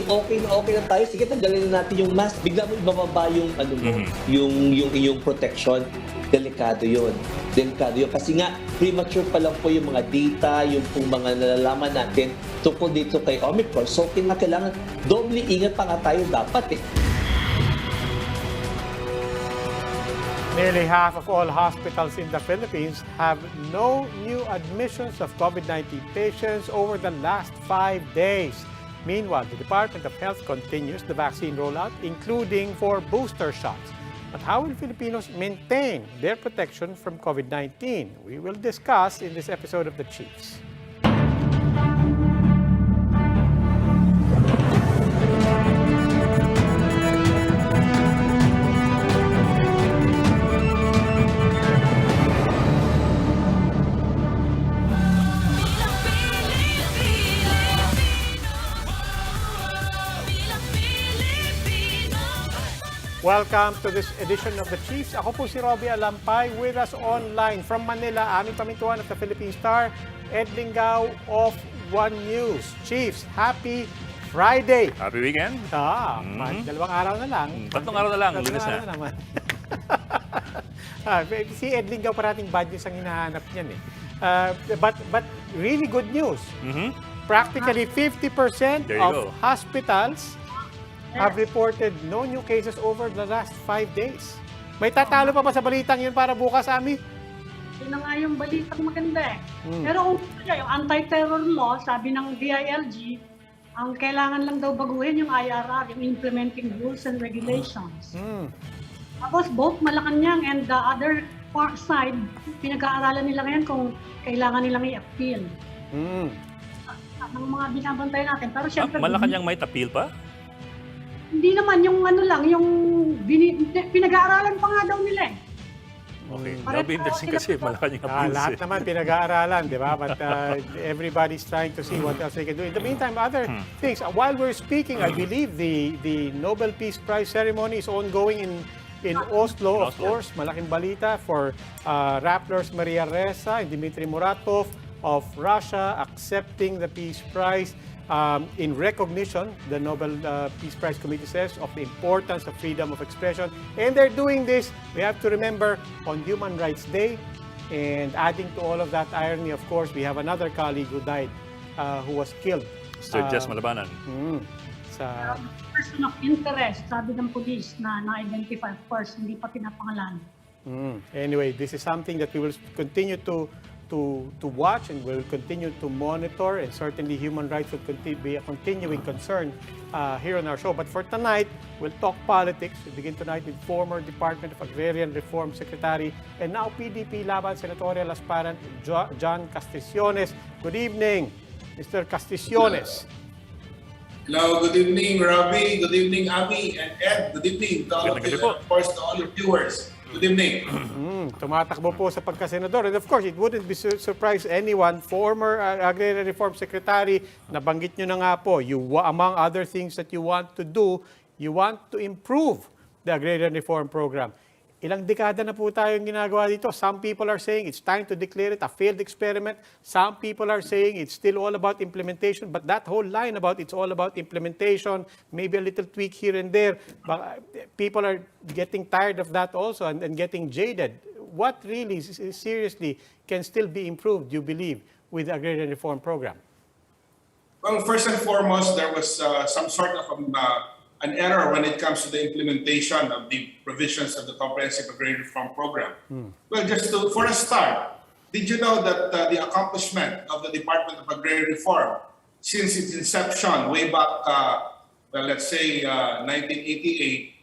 okay na tayo, sige, tanggalin na natin yung mask, bigla mo ibababa yung, yung iyong protection. Delikado yun. Kasi nga, premature pa lang po yung mga data, yung pong mga nalalaman natin tungkol dito kay Omicron. So, kailangan doble ingat pa nga tayo dapat eh. Nearly half of all hospitals in the Philippines have no new admissions of COVID-19 patients over the last 5 days. Meanwhile, the Department of Health continues the vaccine rollout, including for booster shots. But how will Filipinos maintain their protection from COVID-19? We will discuss in this episode of the Chiefs. Welcome to this edition of the Chiefs. Ako po si Robbie Alampay, with us online from Manila, aming pamintuan at the Philippine Star, Ed Lingao of One News. Chiefs, happy Friday! Happy weekend? Dalawang araw na lang. Tatlong araw na lang, lunes na. Naman. Si Ed Lingao parating bad news ang hinahanap niyan eh. But really good news. Practically 50% of hospitals have reported no new cases over the last 5 days. May tatalo pa ba sa balitang yun para bukas, Ami? Yun na nga yung balitang maganda eh. Pero yung anti-terror law, sabi ng DILG, ang kailangan lang daw baguhin yung IRR, yung implementing rules and regulations. Tapos both Malacanang and the other side, pinag-aaralan nila ngayon kung kailangan nilang i-appeal. Ang mga binabantay natin. Pero syempre, Malacanang may appeal pa? Hindi naman, yung ano lang, yung pinag-aaralan pa nga daw nila eh. Okay, that'll be interesting kasi Malacanang appeals. Lahat naman pinag-aaralan, di ba? But everybody's trying to see what else they can do. In the meantime, other things. While we're speaking, I believe the Nobel Peace Prize ceremony is ongoing in Oslo, of course. Malaking balita for Rappler's Maria Ressa and Dmitry Muratov of Russia accepting the Peace Prize. In recognition, the Nobel Peace Prize Committee says, of the importance of freedom of expression. And they're doing this, we have to remember, on Human Rights Day. And adding to all of that irony, of course, we have another colleague who died, who was killed. Mr. Jess Malabanan. Sa person of interest, sabi ng police na na-identify first, hindi pa pinapangalan. Anyway, this is something that we will continue to watch and will continue to monitor, and certainly human rights will be a continuing concern here on our show. But for tonight, we'll talk politics. We begin tonight with former Department of Agrarian Reform Secretary and now PDP Laban Senatorial Aspirant John Casticiones. Good evening, Mr. Casticiones. Hello, good evening, Robbie. Good evening, Ami and Ed. Good evening to all of you, and of course to all your viewers. Good evening. Tumatakbo po sa pagkasenador. And of course, it wouldn't be surprise anyone, former Agrarian Reform Secretary, nabanggit nyo na nga po, among other things that you want to do, you want to improve the Agrarian Reform Program. Ilang dekada na po tayong ginagawa dito. Some people are saying it's time to declare it a failed experiment. Some people are saying it's still all about implementation. But that whole line about it's all about implementation, maybe a little tweak here and there, but people are getting tired of that also and getting jaded. What really, seriously, can still be improved, you believe, with the Agrarian Reform Program? Well, first and foremost, there was some sort of an error when it comes to the implementation of the provisions of the Comprehensive Agrarian Reform Program. Well, for a start, did you know that the accomplishment of the Department of Agrarian Reform since its inception way back, let's say 1988,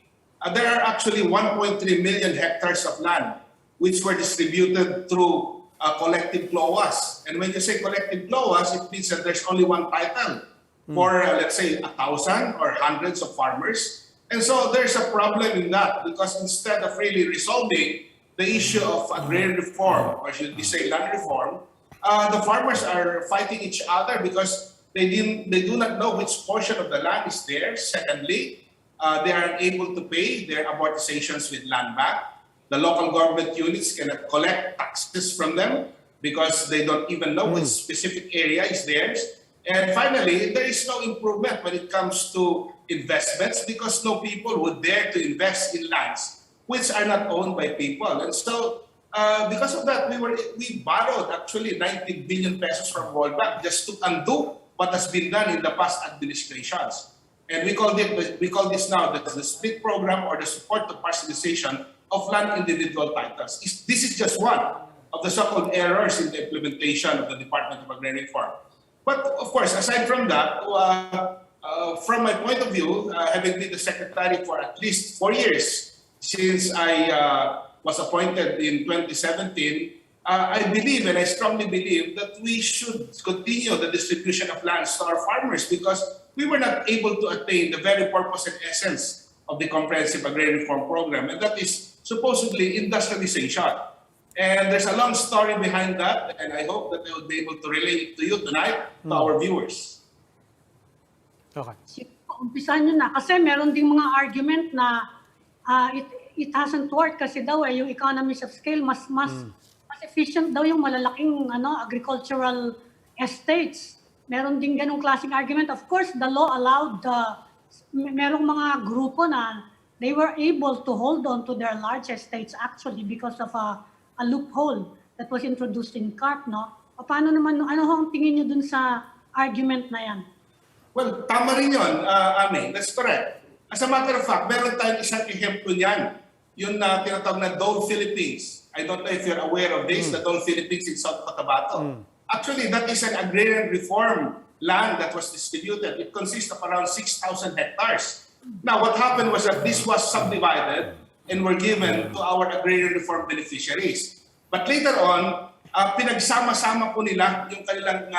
there are actually 1.3 million hectares of land which were distributed through collective CLOAS. And when you say collective CLOAS, it means that there's only one title for, let's say, 1,000 or hundreds of farmers. And so there's a problem in that, because instead of really resolving the issue of agrarian reform, or should we say land reform, the farmers are fighting each other because they do not know which portion of the land is theirs. Secondly, they are unable to pay their amortizations with land bank. The local government units cannot collect taxes from them because they don't even know which specific area is theirs. And finally, there is no improvement when it comes to investments because no people would dare to invest in lands which are not owned by people. And so, because of that, we borrowed actually 90 billion pesos from World Bank just to undo what has been done in the past administrations. And we call this now the split program or the support to parcelization of land individual titles. This is just one of the so-called errors in the implementation of the Department of Agrarian Reform. But of course, aside from that, from my point of view, having been the secretary for at least 4 years since I was appointed in 2017, I believe and I strongly believe that we should continue the distribution of lands to our farmers because we were not able to attain the very purpose and essence of the Comprehensive Agrarian Reform Program, and that is supposedly industrialization. And there's a long story behind that, and I hope that I will be able to relay it to you tonight, to our viewers. Okay. Sige, umpisan nyo na. Kasi meron ding mga argument na it hasn't worked kasi daw yung economies of scale mas efficient daw yung malalaking agricultural estates. Meron ding ganung klaseng argument. Of course, the law allowed merong mga grupo na they were able to hold on to their large estates actually because of a loophole that was introduced in CARP, no? Paano naman, ano ang tingin niyo dun sa argument na yan? Well, tama rin yun, Ami. That's correct. As a matter of fact, meron tayong isang ehemplo niyan. Yung tinatawag na Dole Philippines. I don't know if you're aware of this, the Dole Philippines in South Cotabato. Actually, that is an agrarian reform land that was distributed. It consists of around 6,000 hectares. Now, what happened was that this was subdivided and were given to our agrarian reform beneficiaries. But later on, pinagsama-sama po nila yung kanilang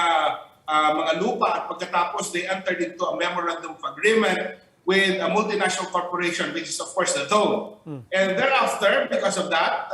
mga lupa at pagkatapos they entered into a memorandum of agreement with a multinational corporation, which is of course the Dole. And thereafter, because of that,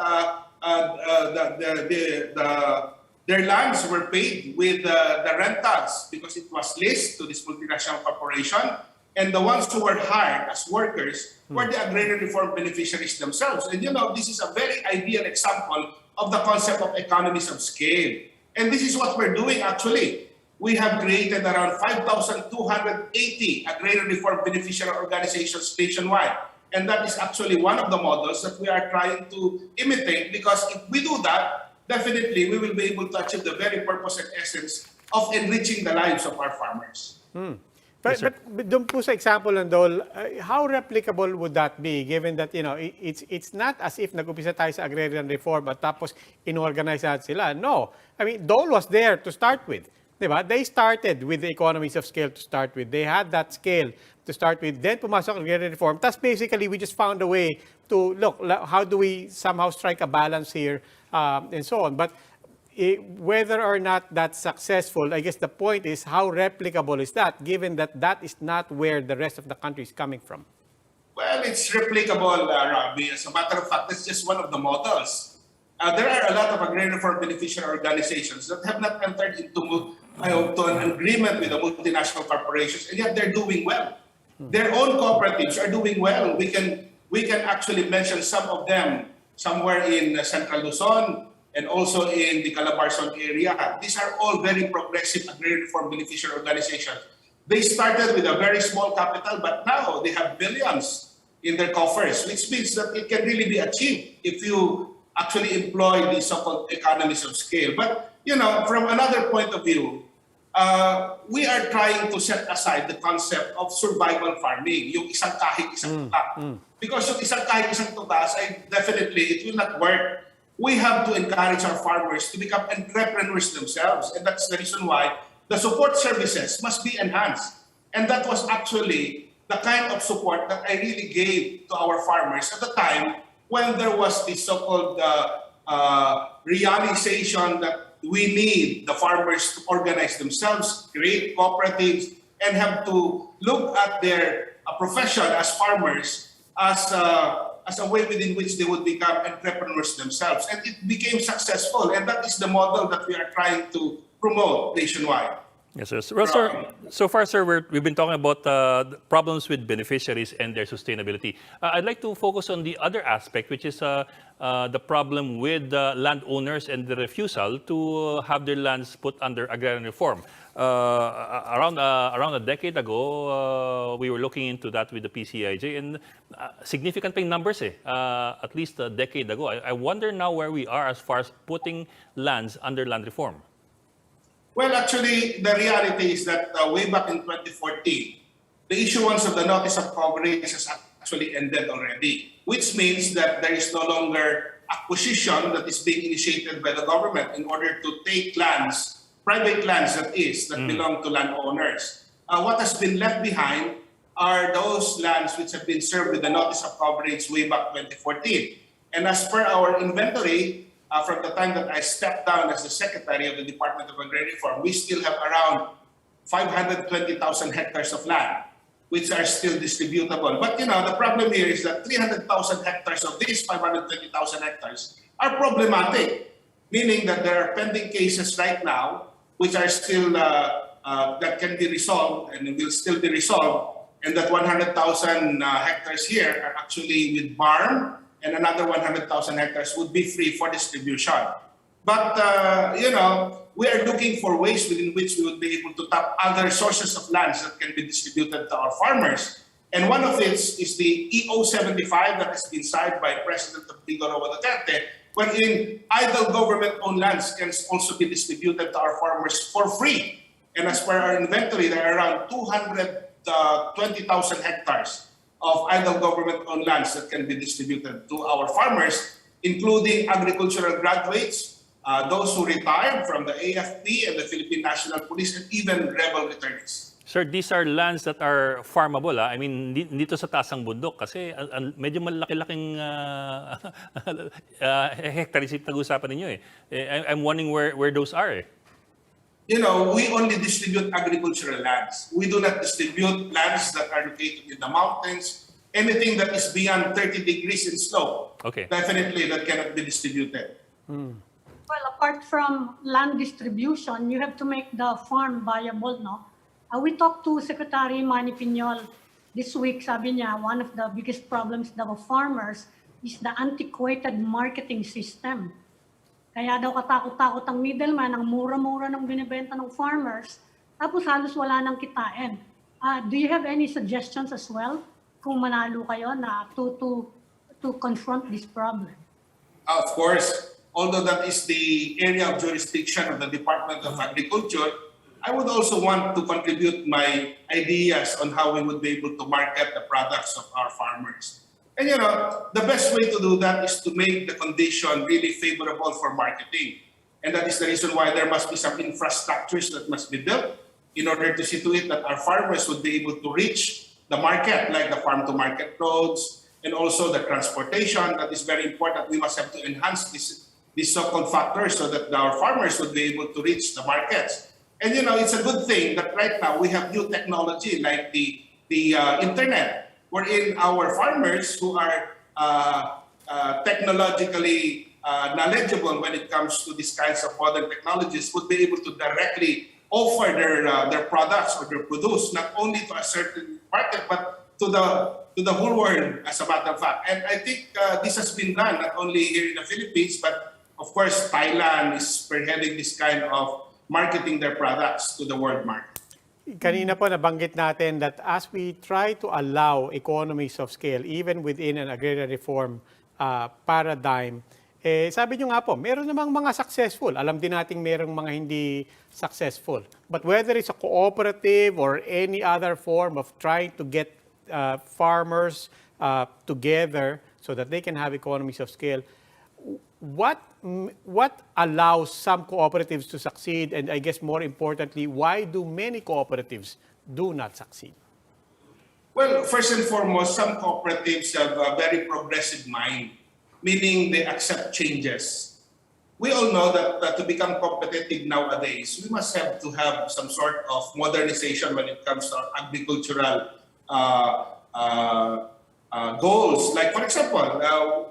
their lands were paid with the rentals because it was leased to this multinational corporation. And the ones who were hired as workers were the agrarian reform beneficiaries themselves. And you know, this is a very ideal example of the concept of economies of scale. And this is what we're doing actually. We have created around 5,280 agrarian reform beneficiary organizations nationwide. And that is actually one of the models that we are trying to imitate because if we do that, definitely we will be able to achieve the very purpose and essence of enriching the lives of our farmers. But doon po sa example ng Dole, how replicable would that be given that it's not as if nag-upisa tayo sa agrarian reform at tapos inorganize natin sila. No. I mean, Dole was there to start with. Diba? They started with the economies of scale to start with. They had that scale to start with. Then pumasok ang agrarian reform. That's basically, we just found a way to, look, how do we somehow strike a balance here and so on. But whether or not that's successful, I guess the point is how replicable is that, given that that is not where the rest of the country is coming from? Well, it's replicable, Robbie. As a matter of fact, it's just one of the models. There are a lot of agrarian reform beneficiary organizations that have not entered into an agreement with the multinational corporations, and yet they're doing well. Their own cooperatives are doing well. We can actually mention some of them somewhere in Central Luzon, and also in the Calabarzon area. These are all very progressive agrarian reform beneficiary organizations. They started with a very small capital, but now they have billions in their coffers, which means that it can really be achieved if you actually employ the so-called economies of scale. But, from another point of view, we are trying to set aside the concept of survival farming, yung isang kahit isang tuta. Because yung isang kahit isang tuta, definitely, it will not work. We have to encourage our farmers to become entrepreneurs themselves. And that's the reason why the support services must be enhanced. And that was actually the kind of support that I really gave to our farmers at the time when there was this so-called realization that we need the farmers to organize themselves, create cooperatives, and have to look at their profession as farmers as a way within which they would become entrepreneurs themselves. And it became successful. And that is the model that we are trying to promote nationwide. Yes, sir. Well, sir, so far, sir, we've been talking about the problems with beneficiaries and their sustainability. I'd like to focus on the other aspect, which is the problem with landowners and the refusal to have their lands put under agrarian reform. Around a decade ago, we were looking into that with the PCIJ, and significant paying numbers, at least a decade ago. I wonder now where we are as far as putting lands under land reform. Well, actually, the reality is that way back in 2014, the issuance of the notice of coverage has actually ended already, which means that there is no longer acquisition that is being initiated by the government in order to take lands, private lands that belong to landowners. What has been left behind are those lands which have been served with the notice of coverage way back 2014. And as per our inventory, from the time that I stepped down as the Secretary of the Department of Agrarian Reform, we still have around 520,000 hectares of land, which are still distributable. But the problem here is that 300,000 hectares of these 520,000 hectares are problematic, meaning that there are pending cases right now which are still, that can be resolved and will still be resolved, and that 100,000 hectares here are actually with BARM, and another 100,000 hectares would be free for distribution. But, we are looking for ways within which we would be able to tap other sources of lands that can be distributed to our farmers. And one of it is the EO75 that has been signed by President Rodrigo Duterte, wherein idle government-owned lands can also be distributed to our farmers for free. And as per our inventory, there are around 220,000 hectares of idle government-owned lands that can be distributed to our farmers, including agricultural graduates, those who retired from the AFP and the Philippine National Police, and even rebel returnees. Sir, these are lands that are farmable. I mean, dito sa taas ng bundok kasi medyo malaki-laking hectares yung pag-usapan ninyo eh. I'm wondering where those are eh. We only distribute agricultural lands. We do not distribute lands that are located in the mountains. Anything that is beyond 30 degrees in slope, definitely that cannot be distributed. Well, apart from land distribution, you have to make the farm viable, no? We talked to Secretary Manny Piñol this week. Sabi niya, one of the biggest problems of farmers is the antiquated marketing system. Kaya daw katakot-takot ang middleman, ang mura-mura ng binibenta ng farmers, tapos halos wala nang kitain. Do you have any suggestions as well kung manalo kayo na to confront this problem? Of course, although that is the area of jurisdiction of the Department of Agriculture, I would also want to contribute my ideas on how we would be able to market the products of our farmers. And the best way to do that is to make the condition really favorable for marketing. And that is the reason why there must be some infrastructures that must be built in order to see to it that our farmers would be able to reach the market, like the farm-to-market roads, and also the transportation. That is very important. We must have to enhance these so-called factors so that our farmers would be able to reach the markets. And it's a good thing that right now we have new technology like the internet, wherein our farmers who are technologically knowledgeable when it comes to these kinds of modern technologies would be able to directly offer their products or their produce not only to a certain market but to the whole world, as a matter of fact. And I think this has been done not only here in the Philippines, but of course Thailand is spearheading this kind of marketing their products to the world market. Kanina po nabanggit natin that as we try to allow economies of scale even within an agrarian reform paradigm, sabi nyo nga po, meron namang mga successful. Alam din natin merong mga hindi successful. But whether it's a cooperative or any other form of trying to get farmers together so that they can have economies of scale, what allows some cooperatives to succeed, and I guess more importantly, why do many cooperatives do not succeed? Well, first and foremost, some cooperatives have a very progressive mind, meaning they accept changes. We all know that to become competitive nowadays, we must have to have some sort of modernization when it comes to our agricultural goals. Like, for example,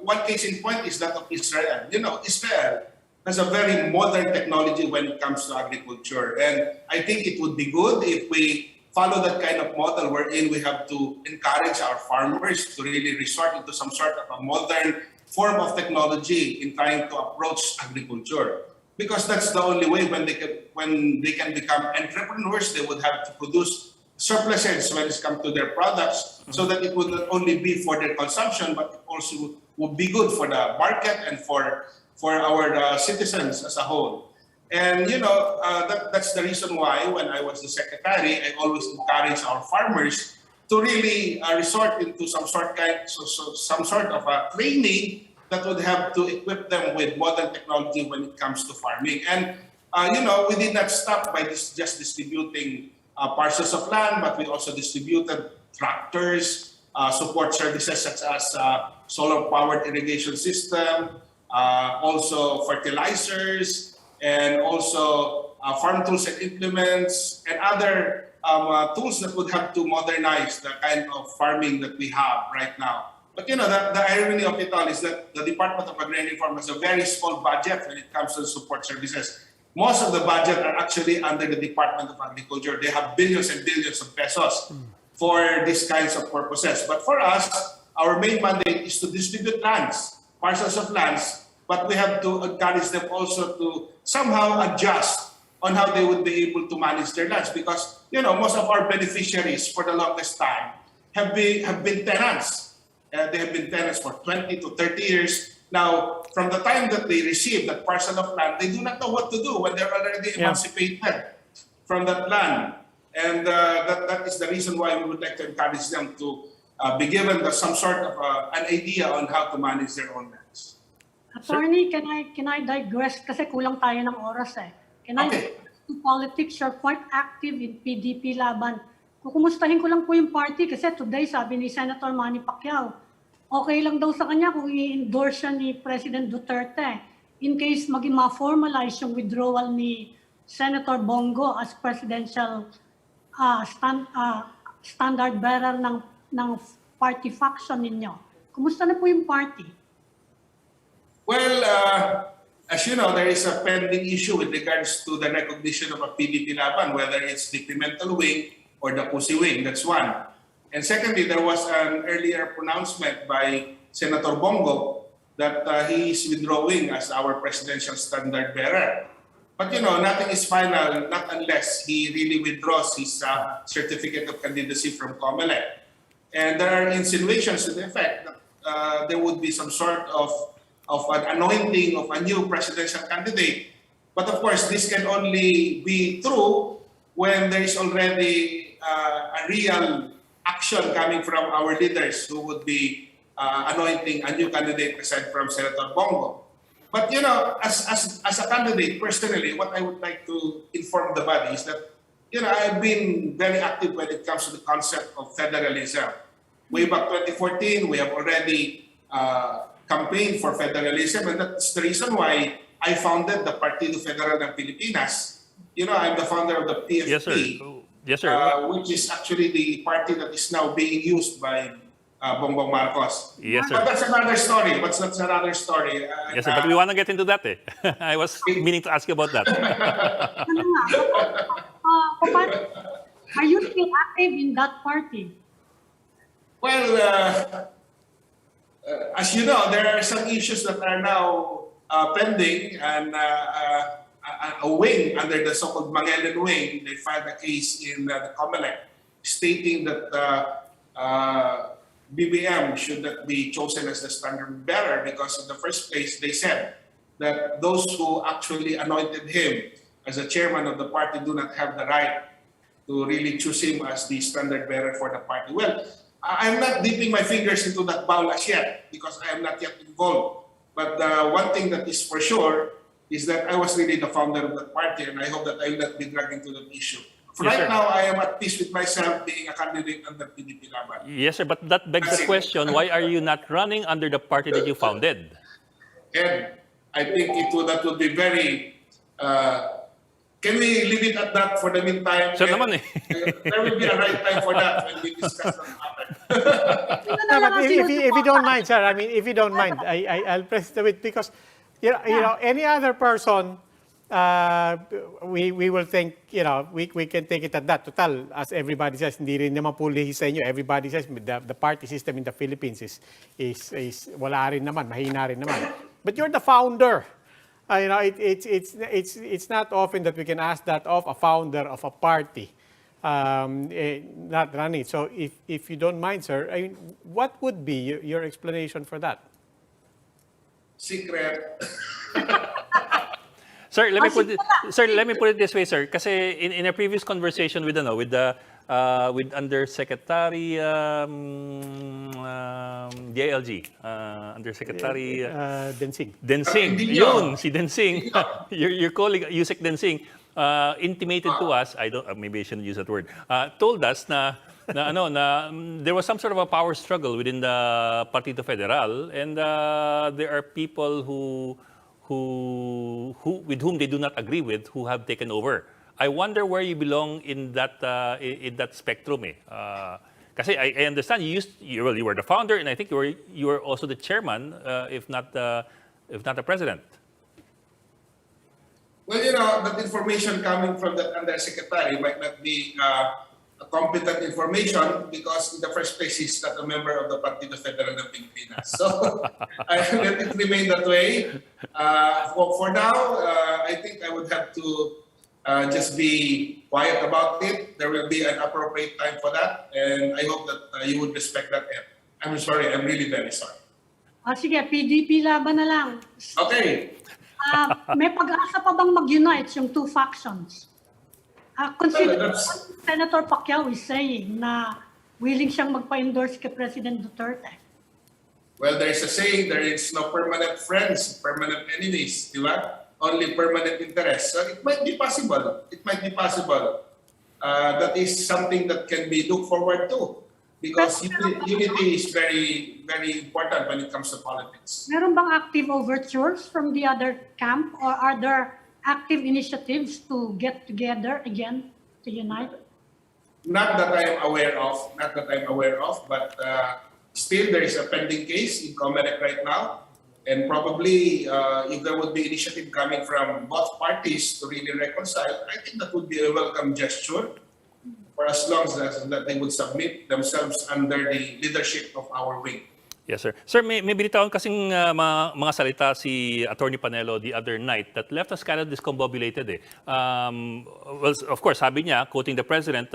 one case in point is that of Israel. Israel has a very modern technology when it comes to agriculture. And I think it would be good if we follow that kind of model wherein we have to encourage our farmers to really resort into some sort of a modern form of technology in trying to approach agriculture. Because that's the only way when they can become entrepreneurs, they would have to produce surpluses when it comes to their products, so that it would not only be for their consumption, but it also would be good for the market and for our citizens as a whole. And that's the reason why when I was the secretary, I always encourage our farmers to really resort into some sort of a training that would have to equip them with modern technology when it comes to farming. And we did not stop by just distributing parcels of land, but we also distributed tractors, support services such as solar-powered irrigation system, also fertilizers, and also farm tools and implements, and other tools that would have to modernize the kind of farming that we have right now. But the irony of it all is that the Department of Agrarian Reform has a very small budget when it comes to support services. Most of the budget are actually under the Department of Agriculture. They have billions and billions of pesos for these kinds of purposes. But for us, our main mandate is to distribute lands, parcels of lands, but we have to encourage them also to somehow adjust on how they would be able to manage their lands, because most of our beneficiaries for the longest time have been tenants. They have been tenants for 20 to 30 years. Now, from the time that they receive that parcel of land, they do not know what to do when they're already emancipated from that land. And that is the reason why we would like to encourage them to be given some sort of an idea on how to manage their own lands. Attorney, can I digress? Kasi kulang tayo ng oras eh. Can I digress to politics? You're quite active in PDP laban. Kukumustahin ko lang po yung party kasi today sabi ni Senator Manny Pacquiao, okay lang daw sa kanya kung i-endorse siya ni President Duterte in case maging ma-formalize yung withdrawal ni Senator Bongo as presidential standard bearer ng party faction ninyo. Kumusta na po yung party? Well, as you know, there is a pending issue with regards to the recognition of a PDP laban, whether it's the Pimentel Wing or the Pusi Wing. That's one. And secondly, there was an earlier pronouncement by Senator Bongo that he is withdrawing as our presidential standard bearer. But nothing is final, not unless he really withdraws his certificate of candidacy from COMELEC. And there are insinuations to the effect that there would be some sort of an anointing of a new presidential candidate. But of course, this can only be true when there is already a real action coming from our leaders who would be anointing a new candidate aside from Senator Bongo. But as a candidate, personally, what I would like to inform the body is that I've been very active when it comes to the concept of federalism. Way back 2014, we have already campaigned for federalism, and that's the reason why I founded the Partido Federal ng Pilipinas. I'm the founder of the PFP. Yes, sir. Yes, sir. Which is actually the party that is now being used by Bongbong Marcos. Yes, sir. But that's another story. Yes, sir. But we want to get into that. I was meaning to ask you about that. Are you still active in that party? Well, as you know, there are some issues that are now pending, and a wing under the so-called Magellan Wing, they filed a case in the COMELEC stating that BBM should not be chosen as the standard bearer because in the first place they said that those who actually anointed him as a chairman of the party do not have the right to really choose him as the standard bearer for the party. Well, I'm not dipping my fingers into that bowl as yet because I am not yet involved. But one thing that is for sure is that I was really the founder of that party, and I hope that I will not be dragged into that issue. Right now, I am at peace with myself being a candidate under PDP Laban. Yes, sir. But that begs the question, why are you not running under the party that you founded? And I think that would be very... can we leave it at that for the meantime? Sir naman eh. There will be a right time for that when we discuss that matter. No, but if you don't mind, sir, if you don't mind, I'll press the bit because Any other person, we will think, we can take it at that. Total, as everybody says, hindi rin naman puli sa inyo. Everybody says the party system in the Philippines is wala rin naman, mahina rin naman. But you're the founder. It's not often that we can ask that of a founder of a party. Not running. So if you don't mind, sir, what would be your explanation for that? Secret. Sir, let me put it this way, sir. Kasi in a previous conversation with Undersecretary DILG, Undersecretary Densing. Densing, yun, si Densing, your colleague Yusek Densing, intimated to us, maybe I shouldn't use that word, told us na there was some sort of a power struggle within the Partido Federal, and there are people who with whom they do not agree with who have taken over. I wonder where you belong in that spectrum. Kasi I understand you were the founder, and I think you were also the chairman, if not the president. Well, that information coming from that undersecretary might not be a competent information because in the first place he's not a member of the Partido Federal ng Pilipinas. So I let it remain that way. For now, I think I would have to just be quiet about it. There will be an appropriate time for that, and I hope that you would respect that. I'm sorry, I'm really very sorry. Sige, PDP laban na lang. Okay. May pag-asa pa bang mag-unite yung two factions? Consider Senator Pacquiao is saying na willing siyang magpa-endorse kay President Duterte. Well, there's a saying, there is no permanent friends, permanent enemies, di ba? Only permanent interests. So it might be possible. It might be possible. That is something that can be looked forward to. Because unity is very, very important when it comes to politics. Meron bang active overtures from the other camp, or are there active initiatives to get together again to unite? Not that I am aware of. Not that I'm aware of. But still, there is a pending case in COMELEC right now. And probably, if there would be initiative coming from both parties to really reconcile, I think that would be a welcome gesture. For as long as that they would submit themselves under the leadership of our wing. Yes, sir. Sir, may binitawan kasing mga salita si Attorney Panelo the other night that left us kind of discombobulated. Well, of course, sabi niya, quoting the president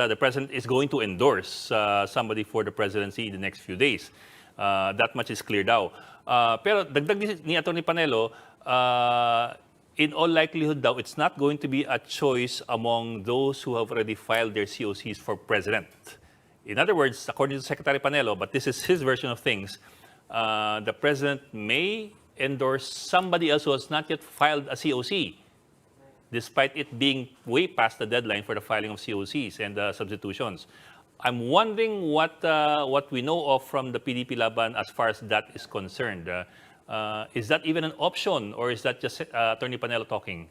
is going to endorse somebody for the presidency in the next few days. That much is clear daw. Pero dagdag ni Attorney Panelo, in all likelihood daw, it's not going to be a choice among those who have already filed their COCs for president. In other words, according to Secretary Panelo, but this is his version of things, the president may endorse somebody else who has not yet filed a COC, despite it being way past the deadline for the filing of COCs and substitutions. I'm wondering what we know of from the PDP Laban as far as that is concerned. Is that even an option, or is that just Attorney Panelo talking?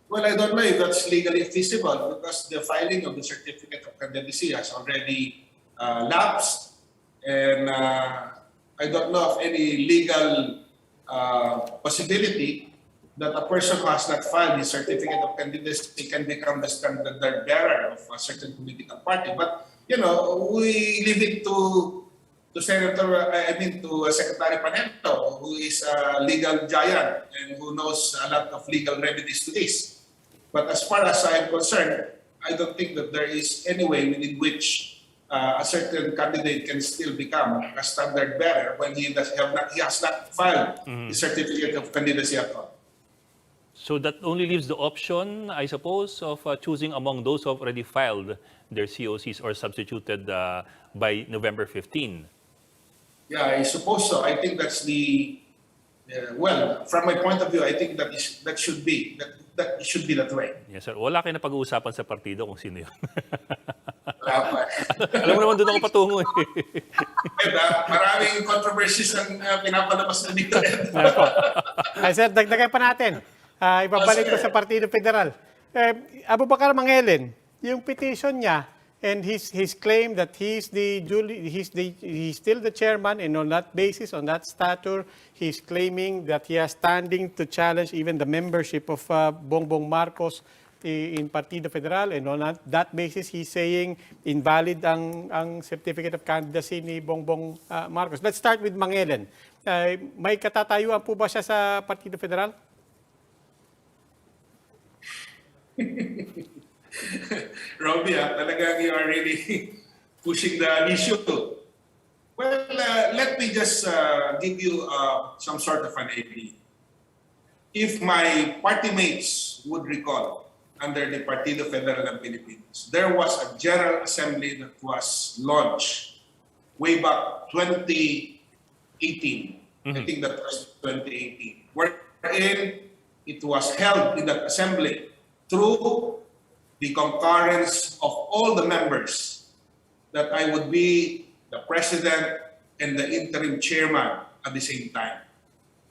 Well, I don't know if that's legally feasible because the filing of the certificate of candidacy has already lapsed, and I don't know of any legal possibility that a person who has not filed his certificate of candidacy can become the standard bearer of a certain political party. But we leave it to Secretary Panelo, who is a legal giant and who knows a lot of legal remedies to this. But as far as I am concerned, I don't think that there is any way within which a certain candidate can still become a standard bearer when he has not filed the certificate of candidacy at all. So that only leaves the option, I suppose, of choosing among those who have already filed their COCs or substituted by November 15. Yeah, I suppose so. I think that's from my point of view, I think that should be that way. Yes, sir. Wala kayo na pag-uusapan sa partido kung sino yun. Wala pa. Alam mo naman doon ako patungo eh. Maraming controversies ang pinapalabas na dito. Sir, dagdagan pa natin. Ibabalik ko sa Partido Federal. Abubakar Manghelen, yung petition niya And he's claimed that he's still the chairman, and on that basis, on that stature, he's claiming that he has standing to challenge even the membership of Bongbong Marcos in Partido Federal, and on that basis, he's saying invalid ang certificate of candidacy ni Bongbong Marcos. Let's start with Mangelen. May katatayuan po ba siya sa Partido Federal? Robbie, talagang you are really pushing the issue. Well, let me just give you some sort of an idea. If my party mates would recall, under the Partido Federal ng Pilipinas, there was a General Assembly that was launched way back 2018. I think that was 2018. Wherein it was held in that assembly through the concurrence of all the members that I would be the president and the interim chairman at the same time,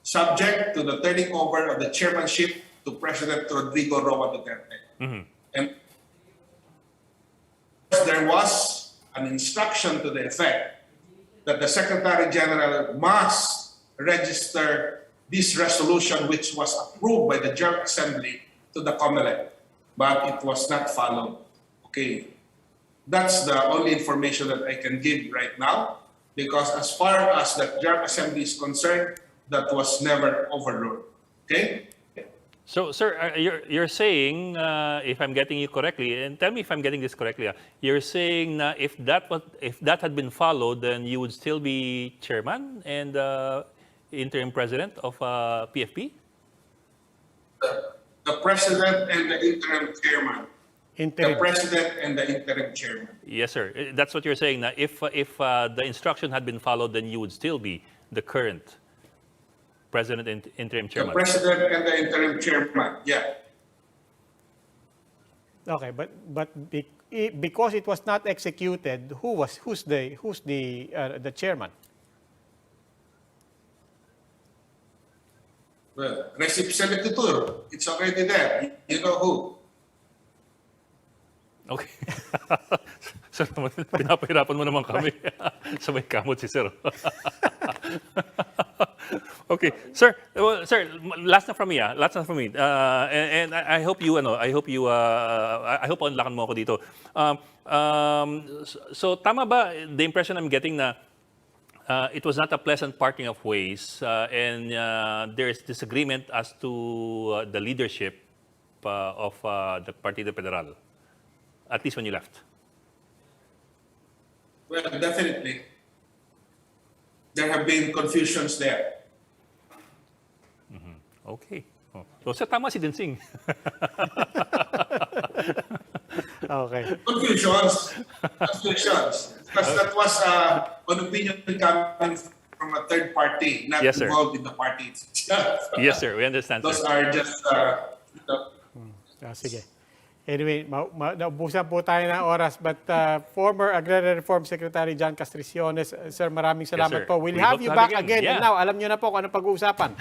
subject to the turning over of the chairmanship to President Rodrigo Roa Duterte. And there was an instruction to the effect that the Secretary General must register this resolution, which was approved by the General Assembly, to the COMELEC, but it was not followed. Okay, that's the only information that I can give right now, because as far as the General Assembly is concerned, that was never overruled. Okay. So, sir, you're saying, if I'm getting you correctly, and tell me if I'm getting this correctly, you're saying if that had been followed, then you would still be chairman and interim president of PFP? The president and the interim chairman. Interim. The president and the interim chairman. Yes, sir. That's what you're saying. Now, if the instruction had been followed, then you would still be the current president and interim chairman. The president and the interim chairman. Yeah. Okay, but because it was not executed, who's the chairman? Well, Recip Selector, it's already there. You know who. Okay. Sir, pinapahirapan mo naman kami. Sabay kamot si sir. Okay, sir. Well, sir, last na from me. And I hope you I hope unlakan mo ako dito. So tama ba the impression I'm getting na it was not a pleasant parting of ways, and there is disagreement as to the leadership of the Partido Federal, at least when you left? Well, definitely. There have been confusions there. Okay. So, sir, tama si Densing. Okay. Confusions. Because that was an opinion coming from a third party, not Yes, sir. involved in the party. Yes, sir. We understand, Those sir. are just... Sige. Anyway, naubusan po tayo ng oras, but former Agrarian Reform Secretary John Castriciones, sir, maraming salamat sir. po. We'll We have hope you to back have you again. again. And Yeah. now, alam nyo na po kung anong pag-uusapan.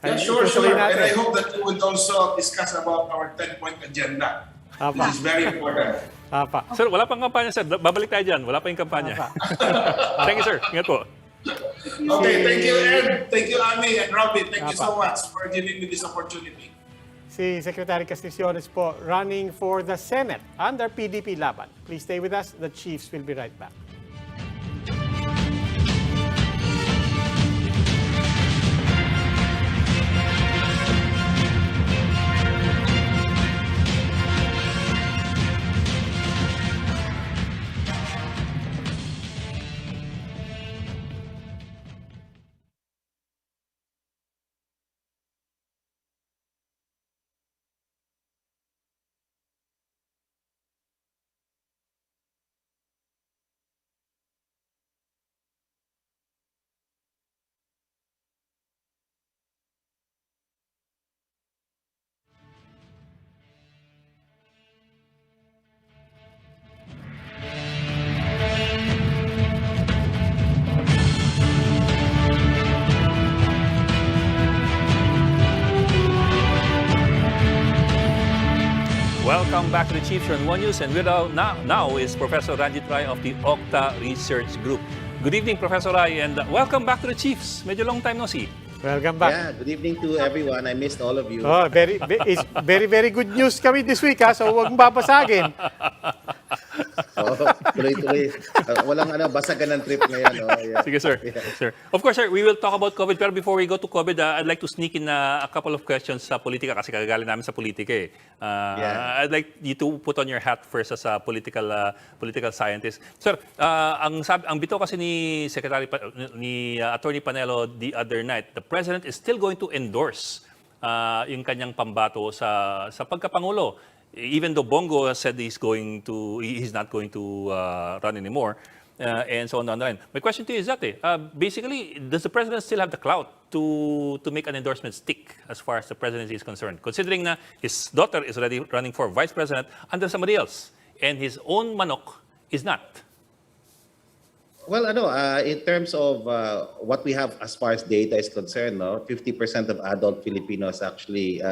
Yeah, sure. And I hope that you would also discuss about our 10-point agenda. Apa. This is very important. Apa. Sir, wala pang kampanya, sir. Babalik tayo dyan. Wala pa yung kampanya. Thank you, sir. Ingat po. Okay, thank you, Ed. Thank you, Ami and Robbie. Thank you so much for giving me this opportunity. Si Secretary Castriciones po running for the Senate under PDP Laban. Please stay with us. The Chiefs will be right back. Welcome back to the Chiefs on One News, and with now is Professor Ranjit Rai of the Octa Research Group. Good evening, Professor Rai, and welcome back to the Chiefs. Medyo long time no see. Welcome back. Yeah, good evening to everyone. I missed all of you. Oh, very good news kami this week, ha? So huwag babasagin. Tuloy-tuloy. Walang basagan ng trip ngayon. Yeah. Sige, sir. Yeah. Sir. Of course, sir, we will talk about COVID. Pero before we go to COVID, I'd like to sneak in a couple of questions sa politika kasi kagagaling namin sa politika eh. Yeah. I'd like you to put on your hat first as a political scientist. Sir, ang bito kasi ni Attorney Panelo the other night, the President is still going to endorse yung kanyang pambato sa pagkapangulo. Even though Bongo said he's not going to run anymore, and so on and on. My question to you is that, basically, does the president still have the clout to make an endorsement stick as far as the presidency is concerned? Considering na his daughter is already running for vice president under somebody else, and his own manok is not. Well, in terms of what we have as far as data is concerned, 50% of adult Filipinos actually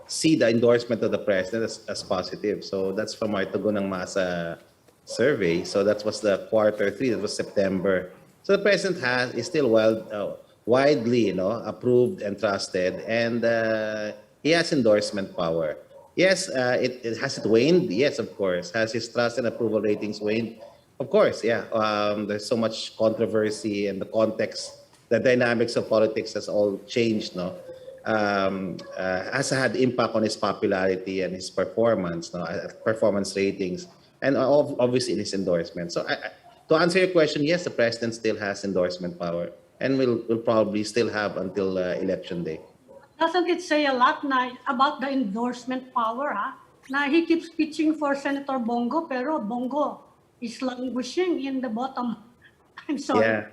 see the endorsement of the president as positive. So that's from our Tugunang Masa survey. So that was the Q3, that was September. So the president is still widely approved and trusted, and he has endorsement power. Yes, has it waned? Yes, of course. Has his trust and approval ratings waned? Of course, yeah. There's so much controversy, and the context, the dynamics of politics has all changed, has had impact on his popularity and his performance ratings, and obviously in his endorsement. So to answer your question, yes, the president still has endorsement power and will probably still have until election day. Doesn't it say a lot about the endorsement power, na he keeps pitching for Senator Bongo, pero Bongo is languishing in the bottom. I'm sorry. Yeah.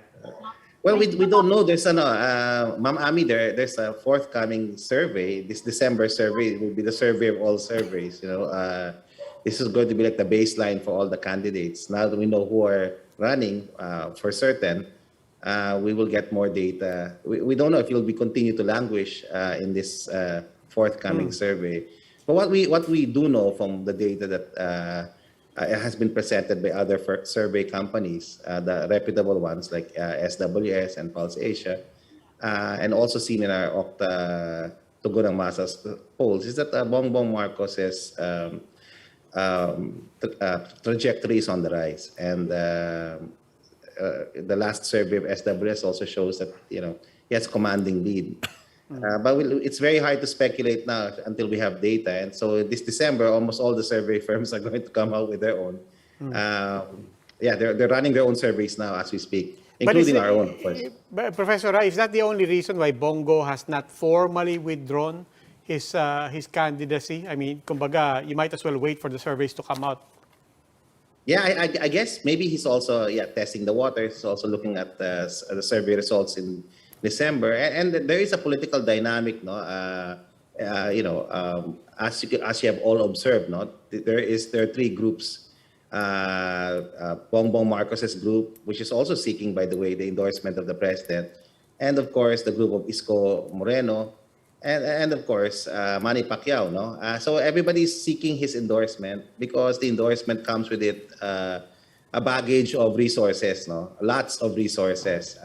Well, we don't know. There's Ma'am Ami, there's a forthcoming survey. This December survey will be the survey of all surveys. This is going to be like the baseline for all the candidates. Now that we know who are running for certain, we will get more data. We don't know if you'll be continue to languish in this forthcoming survey. But what we do know from the data that it has been presented by other survey companies, the reputable ones like SWS and Pulse Asia, and also seen in our Octa Tugunang Masa's polls, is that Bongbong Marcos's trajectory is on the rise. And the last survey of SWS also shows that he has commanding lead. But it's very hard to speculate now until we have data. And so this December, almost all the survey firms are going to come out with their own. They're running their own surveys now as we speak, including our own, of course. But Professor Rai, is that the only reason why Bongo has not formally withdrawn his candidacy? I mean, kumbaga, you might as well wait for the surveys to come out. Yeah, I guess maybe he's also testing the waters. He's also looking at the survey results in December, and there is a political dynamic, as you have all observed, there are three groups. Bongbong Marcos's group, which is also seeking, by the way, the endorsement of the president, and of course the group of Isko Moreno, and of course Manny Pacquiao. So everybody is seeking his endorsement because the endorsement comes with it a baggage of resources, lots of resources.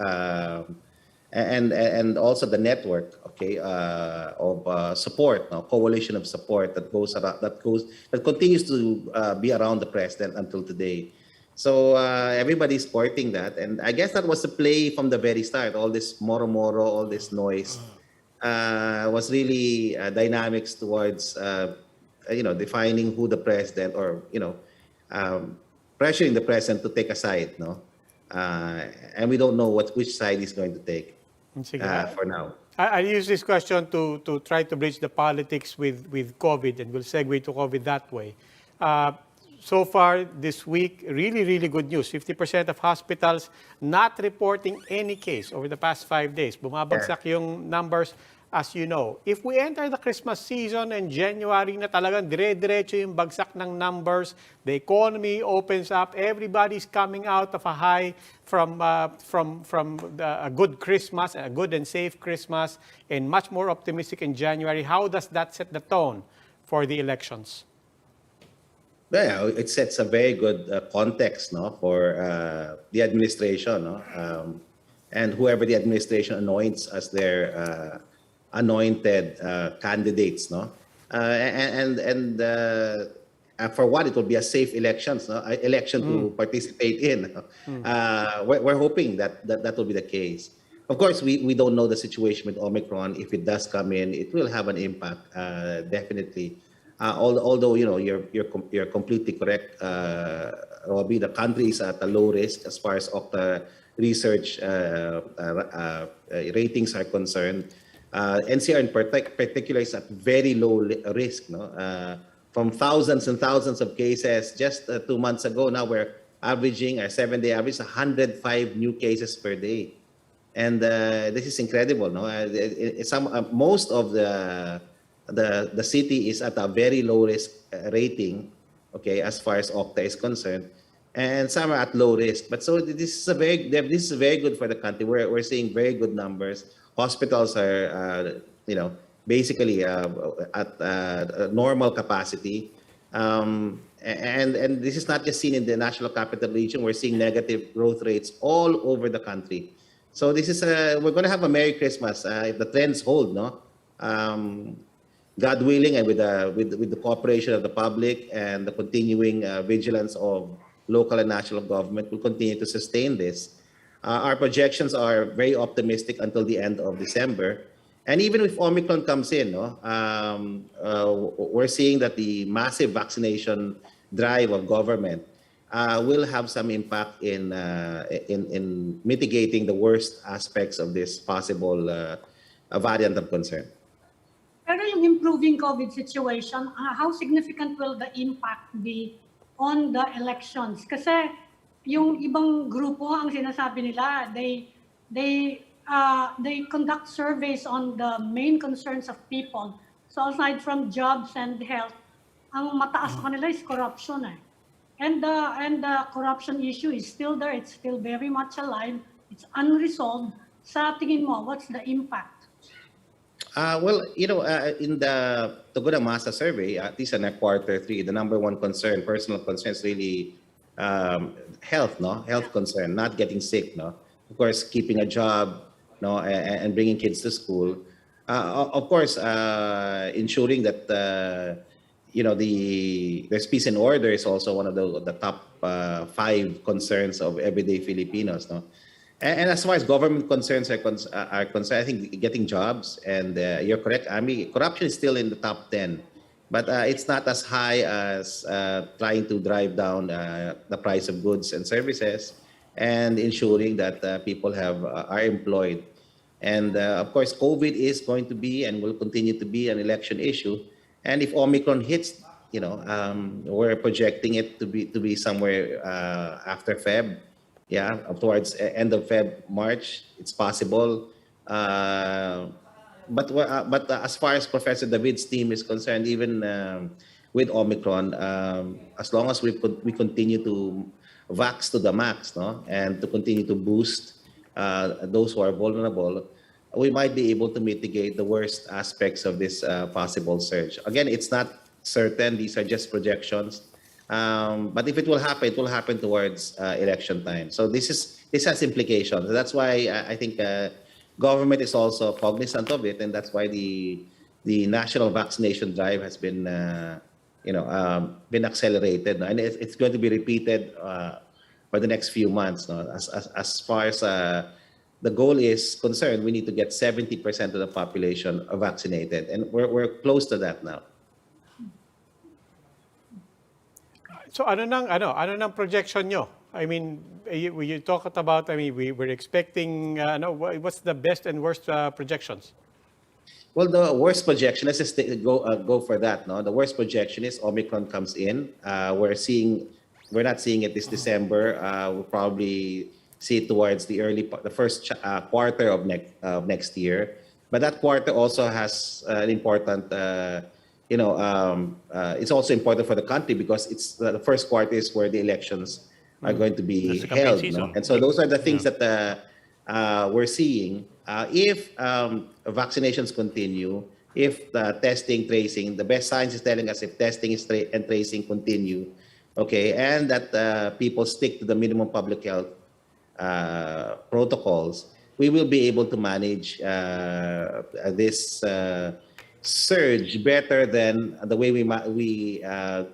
And also the network, of support, coalition of support that continues to be around the president until today. So everybody's supporting that, and I guess that was the play from the very start. All this moro, all this noise, was really dynamics towards defining who the president, or pressuring the president to take a side, and we don't know which side he's going to take. For now. I'll use this question to try to bridge the politics with COVID, and we'll segue to COVID that way. So far this week, really good news. 50% of hospitals not reporting any case over the past 5 days. Bumabagsak yung numbers, as you know. If we enter the Christmas season and January na talagang dire-diretso yung bagsak ng numbers, the economy opens up, everybody's coming out of a high from a good Christmas, a good and safe Christmas, and much more optimistic in January. How does that set the tone for the elections? Yeah, it sets a very good context, no, for the administration, no, and whoever the administration anoints as their anointed candidates, no, and for one, it will be a safe elections, no, election to participate in. We're hoping that will be the case. Of course, we don't know the situation with Omicron. If it does come in, it will have an impact, definitely. Although you're completely correct, Robbie, the country is at a low risk as far as Okta research ratings are concerned. NCR in particular is at very low risk. No, from thousands and thousands of cases just 2 months ago. Now we're averaging our 7-day average 105 new cases per day, and this is incredible. No, most of the city is at a very low risk rating, okay, as far as Okta is concerned, and some are at low risk. But so this is very good for the country. We're seeing very good numbers. Hospitals are basically at normal capacity, and this is not just seen in the National Capital Region. We're seeing negative growth rates all over the country. So this is we're going to have a Merry Christmas if the trends hold, no. God willing, and with the cooperation of the public and the continuing vigilance of local and national government, will continue to sustain this. Our projections are very optimistic until the end of December. And even if Omicron comes in, no, we're seeing that the massive vaccination drive of government will have some impact in mitigating the worst aspects of this possible variant of concern. Pero yung improving COVID situation, how significant will the impact be on the elections? Kasi yung ibang grupo ang sinasabi nila, they conduct surveys on the main concerns of people. So aside from jobs and health, ang mataas sa kanila is corruption. And the corruption issue is still there. It's still very much alive. It's unresolved. Sa tingin mo, what's the impact? Well, in the Tugunan Masa survey, at least in Q3, the number one concern, personal concern, is really health, no? Health concern, not getting sick, no? Of course, keeping a job, no, and bringing kids to school. Of course, ensuring that there's peace and order is also one of the top 5 concerns of everyday Filipinos, no? And as far as government concerns are concerned, I think getting jobs, and you're correct, Ami, corruption is still in the top 10, but it's not as high as trying to drive down the price of goods and services and ensuring that people are employed. And of course, COVID is going to be and will continue to be an election issue. And if Omicron hits, we're projecting it to be somewhere after Feb. Yeah, towards end of Feb, March, it's possible. But as far as Professor David's team is concerned, even with Omicron, as long as we continue to vax to the max, no, and to continue to boost those who are vulnerable, we might be able to mitigate the worst aspects of this possible surge. Again, it's not certain; these are just projections. But if it will happen towards election time. So this has implications. That's why I think government is also cognizant of it, and that's why the national vaccination drive has been accelerated, and it's going to be repeated for the next few months. No? As far as the goal is concerned, we need to get 70% of the population vaccinated, and we're close to that now. So ano nang projection nyo? I mean, you talked about, we're expecting, what's the best and worst projections? Well, the worst projection, let's just go for that. No, the worst projection is Omicron comes in. We're not seeing it this December. We'll probably see it towards the first quarter of next year. But that quarter also has an important. It's also important for the country because it's the first quarter is where the elections are going to be held. No? And so those are the things that we're seeing. If vaccinations continue, if the testing, tracing, the best science is telling us if testing and tracing continue, okay, and that people stick to the minimum public health protocols, we will be able to manage this surge better than the way we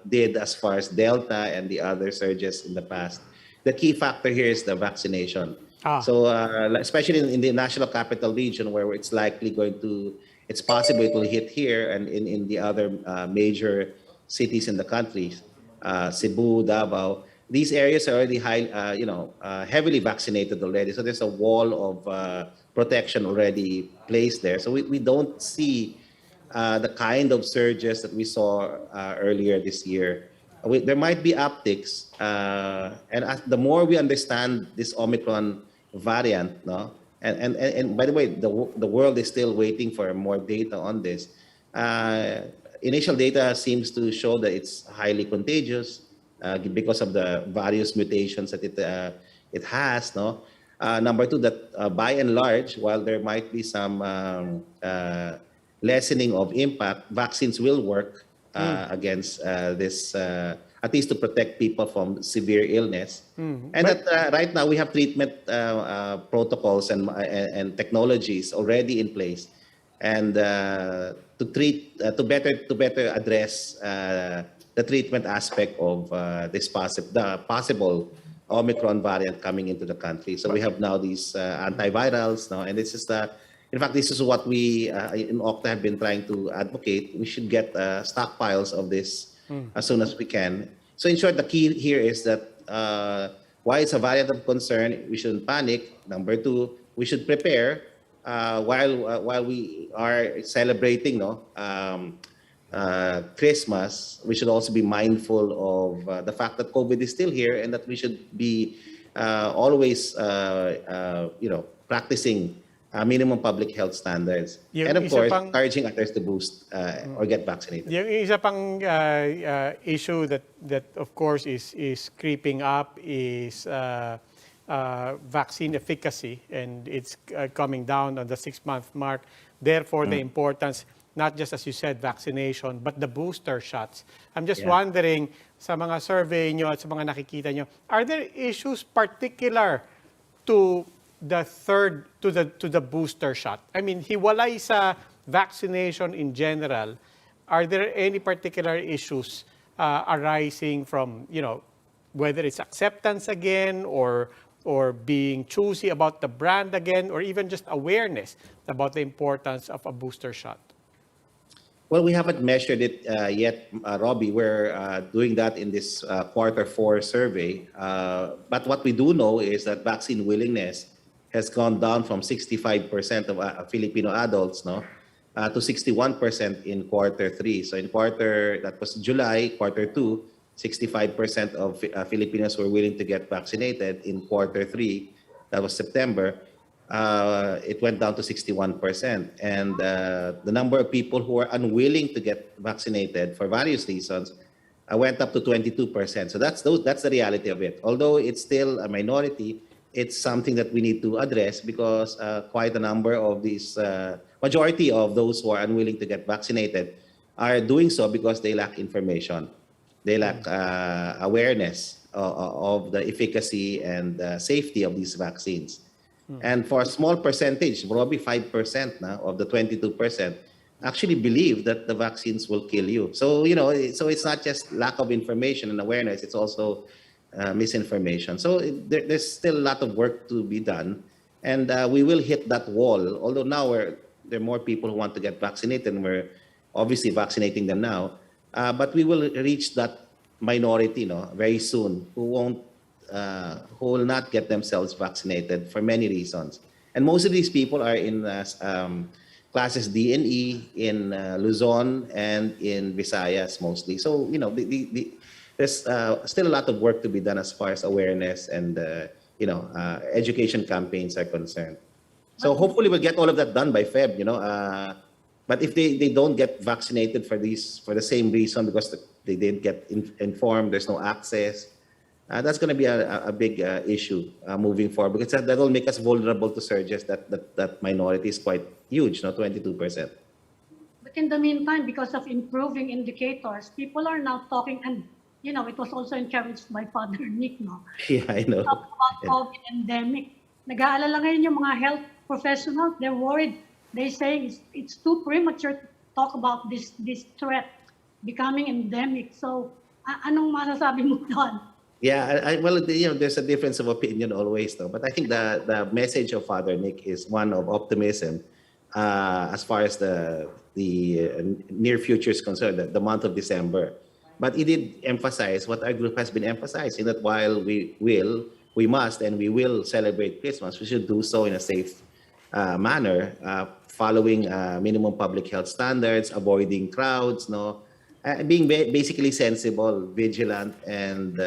did as far as Delta and the other surges in the past. The key factor here is the vaccination. So especially in the national capital region, where it's likely it's possible it will hit here and in the other major cities in the country, Cebu, Davao. These areas are already heavily vaccinated already. So there's a wall of protection already placed there. So we don't see the kind of surges that we saw earlier this year. There might be upticks, and the more we understand this Omicron variant, no, and by the way, the world is still waiting for more data on this. Initial data seems to show that it's highly contagious because of the various mutations that it has, no. Number two, that by and large, while there might be some lessening of impact, vaccines will work against this, at least to protect people from severe illness. And that right now we have treatment protocols and technologies already in place, and to better address the treatment aspect of the possible Omicron variant coming into the country. So we have now these antivirals now, and this is in fact, this is what we in OCTA have been trying to advocate. We should get stockpiles of this as soon as we can. So in short, the key here is that why it's a variant of concern, we shouldn't panic. Number two, we should prepare while we are celebrating Christmas. We should also be mindful of the fact that COVID is still here, and that we should be always practicing minimum public health standards. And of course, encouraging others to boost or get vaccinated. Yung isa pang issue that of course is creeping up is vaccine efficacy, and it's coming down on the 6-month mark. Therefore, the importance, not just as you said, vaccination, but the booster shots. I'm just wondering, sa mga survey nyo at sa mga nakikita nyo, are there issues particular to the booster shot? I mean, hiwalay sa vaccination in general, are there any particular issues arising from, whether it's acceptance again, or being choosy about the brand again, or even just awareness about the importance of a booster shot? Well, we haven't measured it yet, Robbie. We're doing that in this Q4 survey. But what we do know is that vaccine willingness has gone down from 65% of Filipino adults, to 61% in Q3. So in that was July, Q2, 65% of Filipinos were willing to get vaccinated. In Q3, that was September, it went down to 61%. And the number of people who are unwilling to get vaccinated for various reasons went up to 22%. So that's the reality of it. Although it's still a minority, it's something that we need to address, because quite a number of these, majority of those who are unwilling to get vaccinated are doing so because they lack information. They lack awareness of the efficacy and safety of these vaccines. And for a small percentage, probably 5% now of the 22%, actually believe that the vaccines will kill you. So, so it's not just lack of information and awareness, it's also misinformation. So there's still a lot of work to be done, and we will hit that wall. Although now there are more people who want to get vaccinated, and we're obviously vaccinating them now. But we will reach that minority, very soon, who will not get themselves vaccinated for many reasons. And most of these people are in classes D and E, in Luzon and in Visayas mostly. So, there's still a lot of work to be done as far as awareness and education campaigns are concerned. So hopefully we'll get all of that done by Feb. But if they don't get vaccinated for the same reason, because they didn't get informed, there's no access, that's going to be a big issue moving forward, because that will make us vulnerable to surges. That minority is quite huge, 22%. But in the meantime, because of improving indicators, people are now talking, and it was also encouraged by Father Nick, no? Yeah, I know. Talk about COVID endemic. Nag-aalala ngayon yung mga health professionals. They're worried. They say it's too premature to talk about this threat becoming endemic. So, anong masasabi mo doon? Yeah, well, there's a difference of opinion always, though. But I think the message of Father Nick is one of optimism as far as the near future is concerned, the month of December. But he did emphasize what our group has been emphasizing, that while we must, and we will celebrate Christmas, we should do so in a safe manner, following minimum public health standards, avoiding crowds, being basically sensible, vigilant, and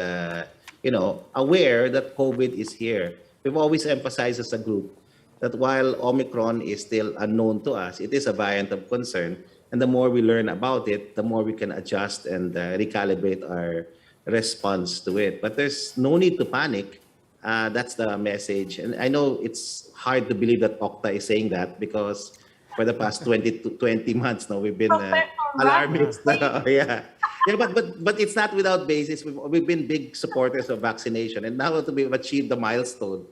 aware that COVID is here. We've always emphasized as a group that while Omicron is still unknown to us, it is a variant of concern. And the more we learn about it, the more we can adjust and recalibrate our response to it. But there's no need to panic. That's the message. And I know it's hard to believe that Okta is saying that, because for the past 20 months now, we've been alarmists. Yeah. Yeah, but it's not without basis. We've been big supporters of vaccination. And now that we've achieved the milestone,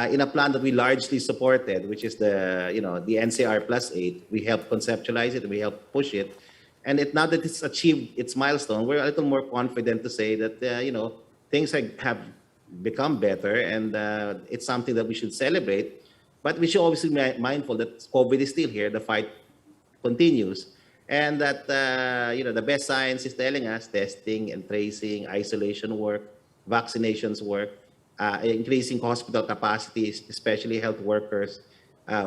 in a plan that we largely supported, which is the NCR +8, we helped conceptualize it, we helped push it, and now that it's achieved its milestone, we're a little more confident to say that things have become better, and it's something that we should celebrate. But we should obviously be mindful that COVID is still here, the fight continues, and that the best science is telling us testing and tracing, isolation work, vaccinations work. Increasing hospital capacities, especially health workers,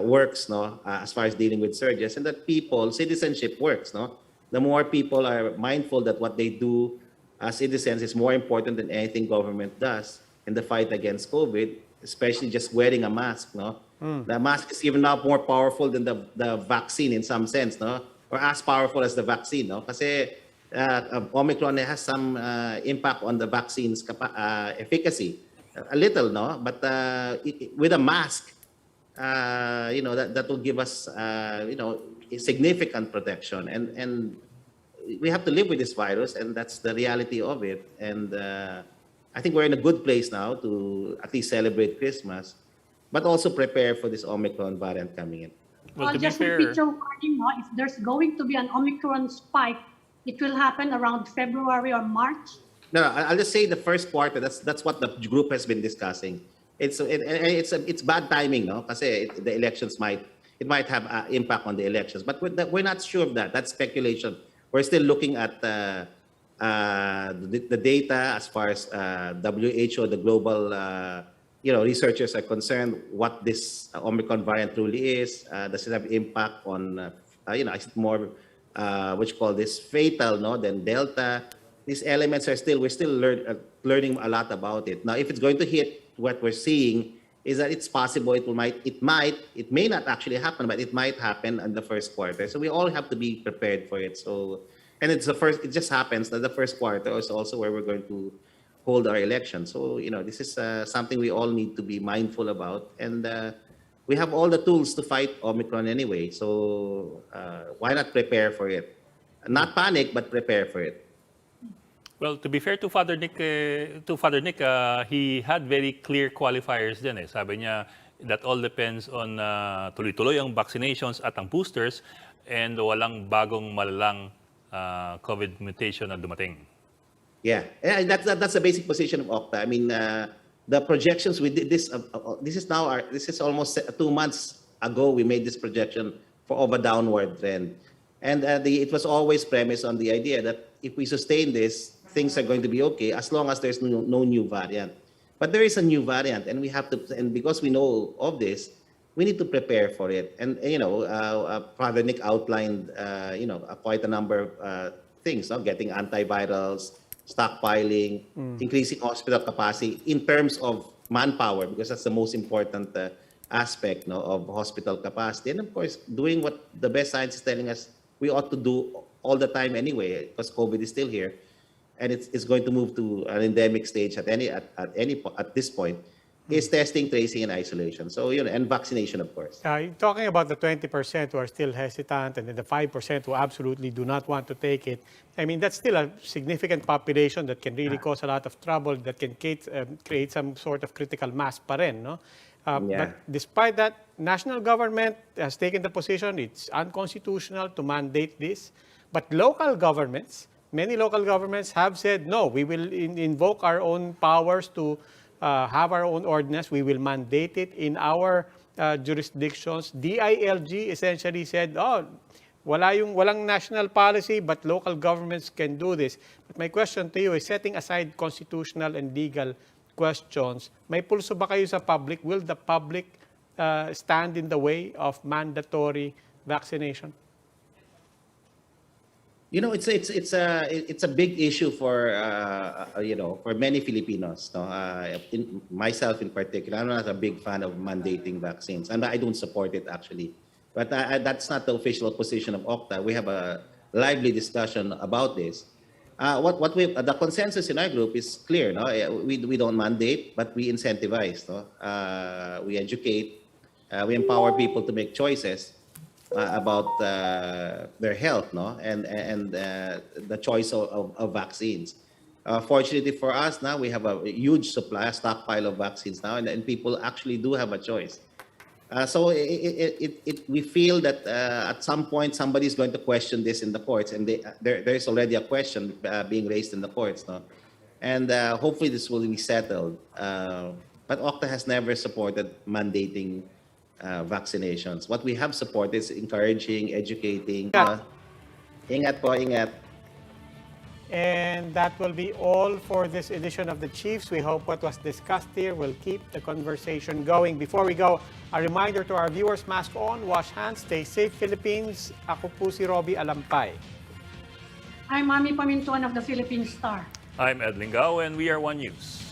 works, as far as dealing with surges, and that citizenship works, The more people are mindful that what they do as citizens is more important than anything government does in the fight against COVID, especially just wearing a mask, The mask is even now more powerful than the vaccine in some sense, Or as powerful as the vaccine, Kasi Omicron has some impact on the vaccine's efficacy. A little, but with a mask, that will give us, significant protection, and we have to live with this virus, and that's the reality of it. And I think we're in a good place now to at least celebrate Christmas, but also prepare for this Omicron variant coming in. Well, to be just fair, repeat your warning, if there's going to be an Omicron spike, it will happen around February or March. No, I'll just say the first quarter. That's what the group has been discussing. It's bad timing, Kasi the elections might have impact on the elections, but we're not sure of that. That's speculation. We're still looking at the data as far as WHO, the global researchers are concerned. What this Omicron variant truly is? Does it have impact on is it more what you call this fatal, than Delta? These elements we're still learning a lot about it. Now, if it's going to hit, what we're seeing is that it's possible it may not actually happen, but it might happen in the first quarter. So we all have to be prepared for it. So, and it just happens that the first quarter is also where we're going to hold our election. So, this is something we all need to be mindful about. And we have all the tools to fight Omicron anyway. So why not prepare for it? Not panic, but prepare for it. well, to be fair to Father Nick, he had very clear qualifiers din eh. Sabi niya that all depends on tuloy-tuloy ang vaccinations at ang boosters, and walang bagong malalang COVID mutation na dumating. Yeah, and that's the basic position of Okta. I mean, the projections we did this is almost 2 months ago we made this projection of a downward trend, and it was always premised on the idea that if we sustain this, things are going to be okay as long as there's no new variant. But there is a new variant, and we have to, and because we know of this, we need to prepare for it. And Father Nick outlined quite a number of things, getting antivirals, stockpiling, increasing hospital capacity in terms of manpower, because that's the most important aspect of hospital capacity. And of course, doing what the best science is telling us we ought to do all the time anyway, because COVID is still here, and it's going to move to an endemic stage at this point. is testing, tracing, and isolation. So, and vaccination, of course. Talking about the 20% who are still hesitant and then the 5% who absolutely do not want to take it, I mean, that's still a significant population that can really cause a lot of trouble, that can create some sort of critical mass pa rin, no? Yeah. But despite that, national government has taken the position it's unconstitutional to mandate this. But local governments, many local governments have said, no, we will invoke our own powers to have our own ordinance. We will mandate it in our jurisdictions. DILG essentially said, walang national policy, but local governments can do this. But my question to you is, setting aside constitutional and legal questions, may pulso ba kayo sa public? Will the public stand in the way of mandatory vaccination? It's a big issue for for many Filipinos. No, myself in particular, I'm not a big fan of mandating vaccines, and I don't support it actually. But that's not the official position of OCTA. We have a lively discussion about this. The consensus in our group is clear. No, we don't mandate, but we incentivize. No, we educate, we empower people to make choices about their health, no, and the choice of vaccines. Fortunately for us, now we have a huge stockpile of vaccines now, and people actually do have a choice. So we feel that at some point somebody is going to question this in the courts, and there's already a question being raised in the courts, no, and hopefully this will be settled. But OCTA has never supported mandating vaccinations. What we have supported is encouraging, educating. Ingat po, ingat. And that will be all for this edition of the Chiefs. We hope what was discussed here will keep the conversation going. Before we go, a reminder to our viewers, mask on, wash hands, stay safe, Philippines. Ako po si Robbie Alampay. I'm Mami Pamintuan of the Philippine Star. I'm Ed Lingao, and we are One News.